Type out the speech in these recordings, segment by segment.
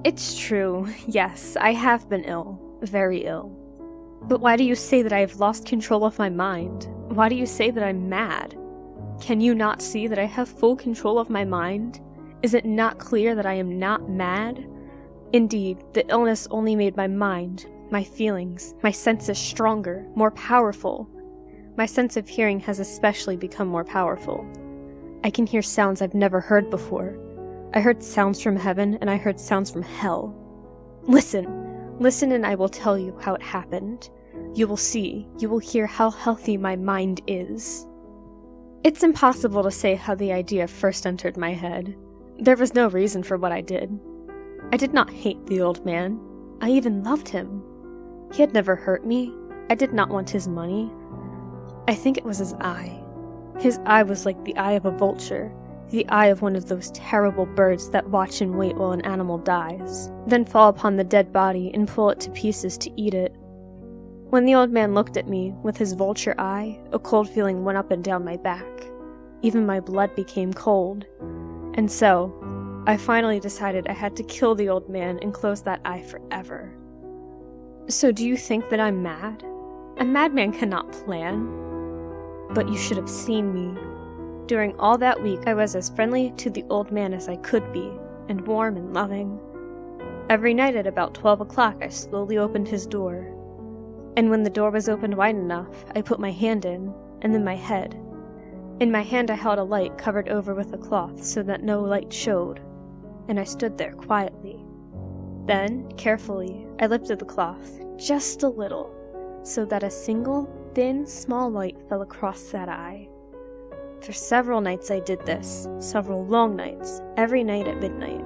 It's true, yes, I have been ill, very ill. But why do you say that I have lost control of my mind? Why do you say that I'm mad? Can you not see that I have full control of my mind? Is it not clear that I am not mad? Indeed, the illness only made my mind, my feelings, my senses stronger, more powerful. My sense of hearing has especially become more powerful. I can hear sounds I've never heard before. I heard sounds from heaven, and I heard sounds from hell. Listen, and I will tell you how it happened. You will see, you will hear how healthy my mind is. It's impossible to say how the idea first entered my head. There was no reason for what I did. I did not hate the old man. I even loved him. He had never hurt me. I did not want his money. I think it was his eye. His eye was like the eye of a vulture, the eye of one of those terrible birds that watch and wait while an animal dies, then fall upon the dead body and pull it to pieces to eat it. When the old man looked at me with his vulture eye, a cold feeling went up and down my back. Even my blood became cold. And so, I finally decided I had to kill the old man and close that eye forever. So do you think that I'm mad? A madman cannot plan. But you should have seen me. During all that week, I was as friendly to the old man as I could be, and warm and loving. Every night at about 12 o'clock, I slowly opened his door. And when the door was opened wide enough, I put my hand in, and then my head. In my hand I held a light covered over with a cloth so that no light showed, and I stood there quietly. Then, carefully, I lifted the cloth, just a little, so that a single, thin, small light fell across that eye. For several nights I did this, several long nights, every night at midnight.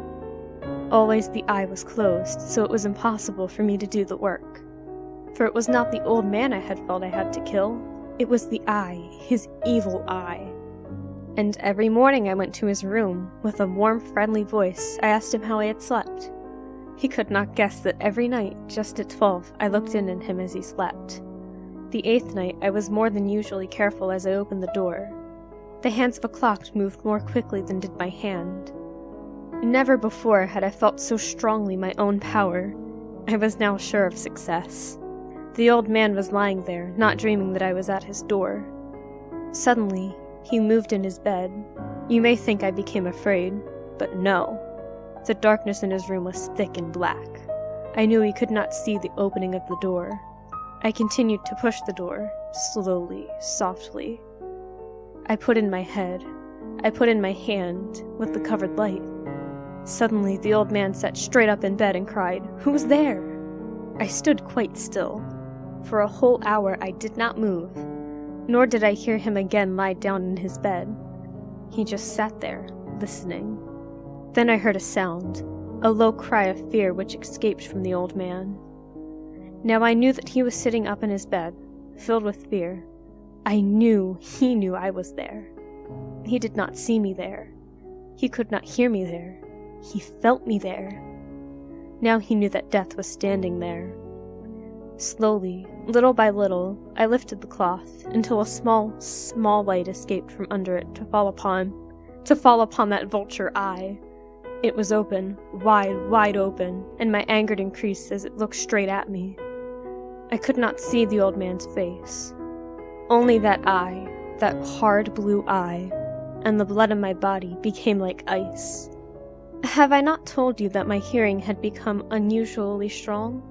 Always the eye was closed, so it was impossible for me to do the work. For it was not the old man I had felt I had to kill, it was the eye, his evil eye. And every morning I went to his room. With a warm, friendly voice, I asked him how he had slept. He could not guess that every night, just at 12, I looked in at him as he slept. The 8th night, I was more than usually careful as I opened the door. The hands of a clock moved more quickly than did my hand. Never before had I felt so strongly my own power. I was now sure of success. The old man was lying there, not dreaming that I was at his door. Suddenly, he moved in his bed. You may think I became afraid, but no. The darkness in his room was thick and black. I knew he could not see the opening of the door. I continued to push the door, slowly, softly. I put in my head. I put in my hand with the covered light. Suddenly, the old man sat straight up in bed and cried, "Who's there?" I stood quite still. For a whole hour I did not move, nor did I hear him again lie down in his bed. He just sat there, listening. Then I heard a sound, a low cry of fear which escaped from the old man. Now I knew that he was sitting up in his bed, filled with fear. I knew he knew I was there. He did not see me there. He could not hear me there. He felt me there. Now he knew that death was standing there. Slowly, little by little, I lifted the cloth until a small light escaped from under it to fall upon that vulture eye. It was open, wide open, and my anger increased as it looked straight at me. I could not see the old man's face. Only that eye, that hard blue eye, and the blood in my body became like ice. Have I not told you that my hearing had become unusually strong?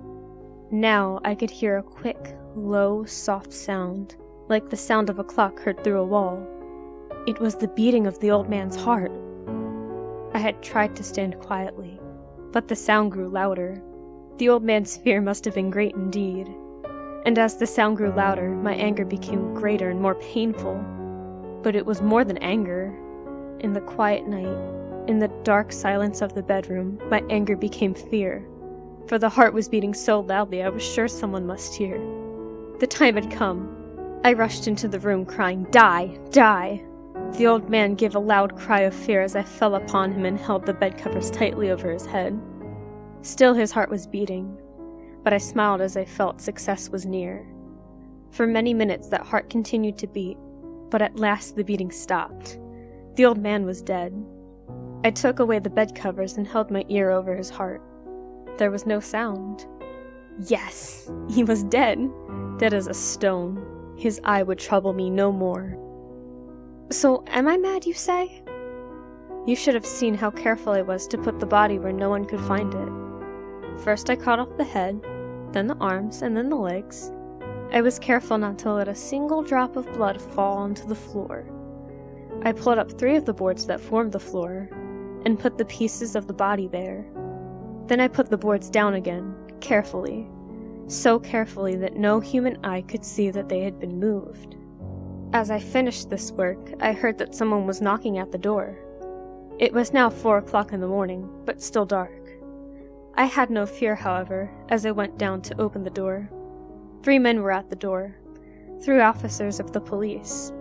Now I could hear a quick, low, soft sound, like the sound of a clock heard through a wall. It was the beating of the old man's heart. I had tried to stand quietly, but the sound grew louder. The old man's fear must have been great indeed. And as the sound grew louder, my anger became greater and more painful. But it was more than anger. In the quiet night, in the dark silence of the bedroom, my anger became fear. For the heart was beating so loudly I was sure someone must hear. The time had come. I rushed into the room crying, "Die! Die!" The old man gave a loud cry of fear as I fell upon him and held the bed covers tightly over his head. Still his heart was beating, but I smiled as I felt success was near. For many minutes that heart continued to beat, but at last the beating stopped. The old man was dead. I took away the bed covers and held my ear over his heart. There was no sound. Yes, he was dead, dead as a stone. His eye would trouble me no more. So, am I mad, you say? You should have seen how careful I was to put the body where no one could find it. First I cut off the head, then the arms, and then the legs. I was careful not to let a single drop of blood fall onto the floor. I pulled up 3 of the boards that formed the floor, and put the pieces of the body there. Then I put the boards down again, carefully, so carefully that no human eye could see that they had been moved. As I finished this work, I heard that someone was knocking at the door. It was now 4 o'clock in the morning, but still dark. I had no fear, however, as I went down to open the door. 3 men were at the door, 3 officers of the police.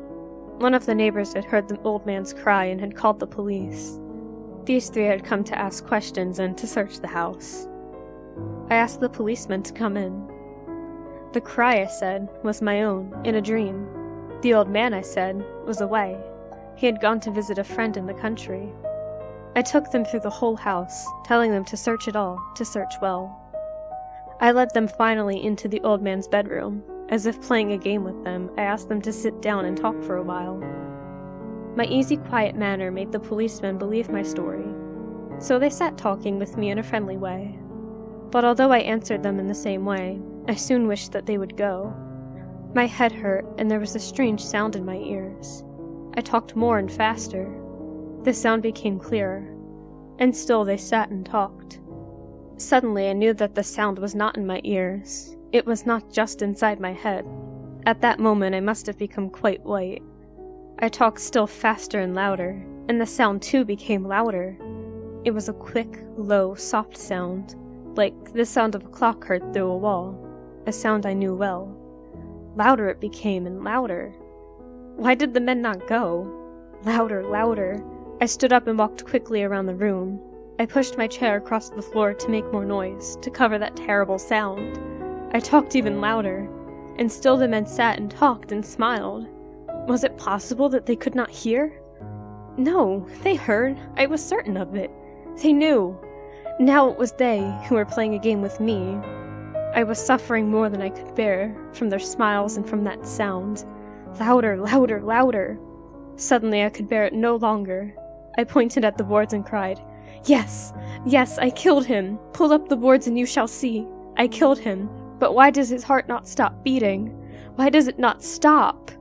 One of the neighbors had heard the old man's cry and had called the police. These 3 had come to ask questions and to search the house. I asked the policeman to come in. The cry, I said, was my own, in a dream. The old man, I said, was away. He had gone to visit a friend in the country. I took them through the whole house, telling them to search it all, to search well. I led them finally into the old man's bedroom. As if playing a game with them, I asked them to sit down and talk for a while. My easy, quiet manner made the policemen believe my story, so they sat talking with me in a friendly way. But although I answered them in the same way, I soon wished that they would go. My head hurt, and there was a strange sound in my ears. I talked more and faster. The sound became clearer, and still they sat and talked. Suddenly I knew that the sound was not in my ears. It was not just inside my head. At that moment I must have become quite white. I talked still faster and louder, and the sound too became louder. It was a quick, low, soft sound, like the sound of a clock heard through a wall, a sound I knew well. Louder it became, and louder. Why did the men not go? Louder, louder. I stood up and walked quickly around the room. I pushed my chair across the floor to make more noise, to cover that terrible sound. I talked even louder, and still the men sat and talked and smiled. Was it possible that they could not hear? No, they heard. I was certain of it. They knew. Now it was they who were playing a game with me. I was suffering more than I could bear, from their smiles and from that sound. Louder, louder, louder. Suddenly I could bear it no longer. I pointed at the boards and cried, "Yes, yes, I killed him! Pull up the boards and you shall see. I killed him. But why does his heart not stop beating? Why does it not stop?"